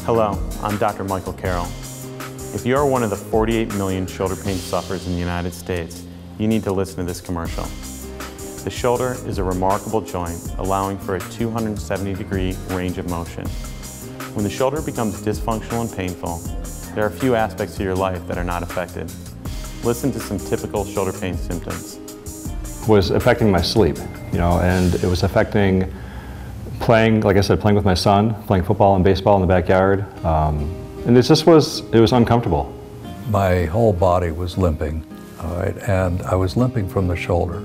Hello, I'm Dr. Michael Carroll. If you are one of the 48 million shoulder pain sufferers in the United States, you need to listen to this commercial. The shoulder is a remarkable joint, allowing for a 270-degree range of motion. When the shoulder becomes dysfunctional and painful, there are a few aspects of your life that are not affected. Listen to some typical shoulder pain symptoms. It was affecting my sleep, and it was affecting playing, like I said, playing with my son, playing football and baseball in the backyard. And it was uncomfortable. My whole body was limping, all right, and I was limping from the shoulder.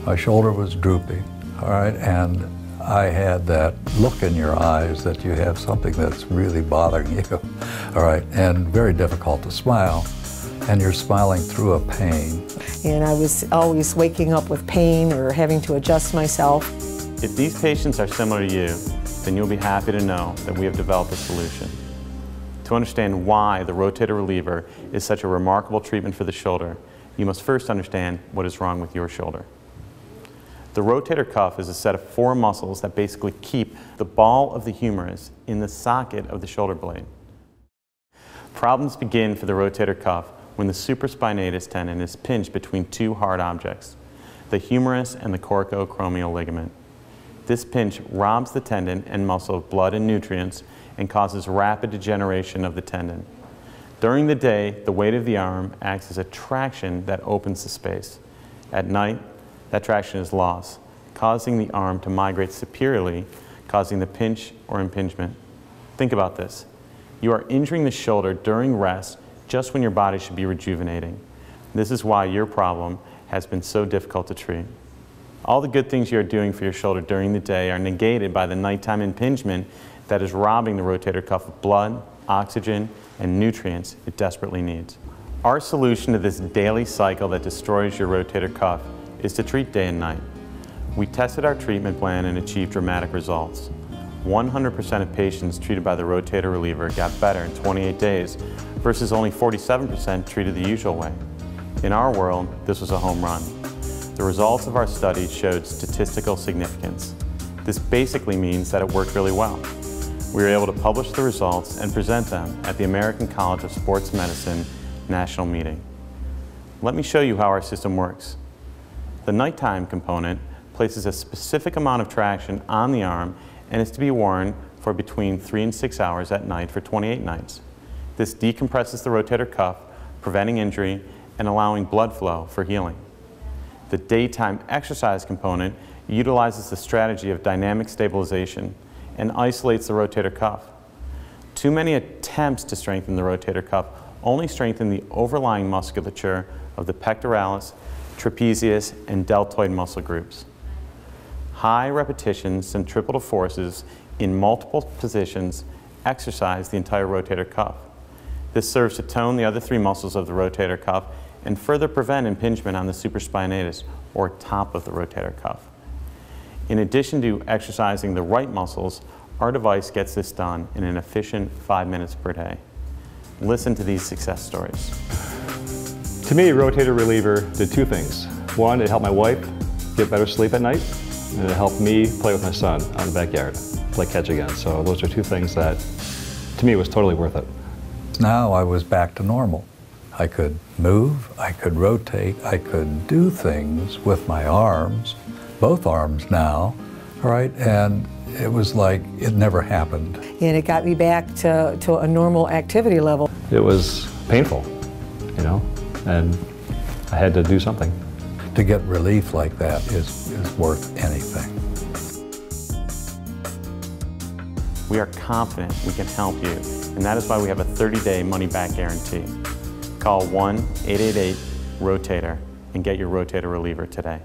My shoulder was drooping, all right, and I had that look in your eyes that you have something that's really bothering you, all right, and very difficult to smile, and you're smiling through a pain. And I was always waking up with pain or having to adjust myself. If these patients are similar to you, then you'll be happy to know that we have developed a solution. To understand why the RotatoReliever is such a remarkable treatment for the shoulder, you must first understand what is wrong with your shoulder. The rotator cuff is a set of 4 muscles that basically keep the ball of the humerus in the socket of the shoulder blade. Problems begin for the rotator cuff when the supraspinatus tendon is pinched between 2 hard objects, the humerus and the coracoacromial ligament. This pinch robs the tendon and muscle of blood and nutrients and causes rapid degeneration of the tendon. During the day, the weight of the arm acts as a traction that opens the space. At night, that traction is lost, causing the arm to migrate superiorly, causing the pinch or impingement. Think about this. You are injuring the shoulder during rest just when your body should be rejuvenating. This is why your problem has been so difficult to treat. All the good things you are doing for your shoulder during the day are negated by the nighttime impingement that is robbing the rotator cuff of blood, oxygen, and nutrients it desperately needs. Our solution to this daily cycle that destroys your rotator cuff is to treat day and night. We tested our treatment plan and achieved dramatic results. 100% of patients treated by the RotatoReliever got better in 28 days versus only 47% treated the usual way. In our world, this was a home run. The results of our study showed statistical significance. This basically means that it worked really well. We were able to publish the results and present them at the American College of Sports Medicine National Meeting. Let me show you how our system works. The nighttime component places a specific amount of traction on the arm and is to be worn for between 3 and 6 hours at night for 28 nights. This decompresses the rotator cuff, preventing injury and allowing blood flow for healing. The daytime exercise component utilizes the strategy of dynamic stabilization and isolates the rotator cuff. Too many attempts to strengthen the rotator cuff only strengthen the overlying musculature of the pectoralis, trapezius, and deltoid muscle groups. High repetition centripetal forces in multiple positions exercise the entire rotator cuff. This serves to tone the other 3 muscles of the rotator cuff and further prevent impingement on the supraspinatus, or top of the rotator cuff. In addition to exercising the right muscles, our device gets this done in an efficient 5 minutes per day. Listen to these success stories. To me, RotatoReliever did 2 things. One, it helped my wife get better sleep at night, and it helped me play with my son out in the backyard, play catch again. So those are 2 things that, to me, was totally worth it. Now I was back to normal. I could move, I could rotate, I could do things with my arms, both arms now, all right, and it was like it never happened. And it got me back to a normal activity level. It was painful, and I had to do something. To get relief like that is worth anything. We are confident we can help you, and that is why we have a 30-day money-back guarantee. Call 1-888-ROTATOR and get your RotatoReliever today.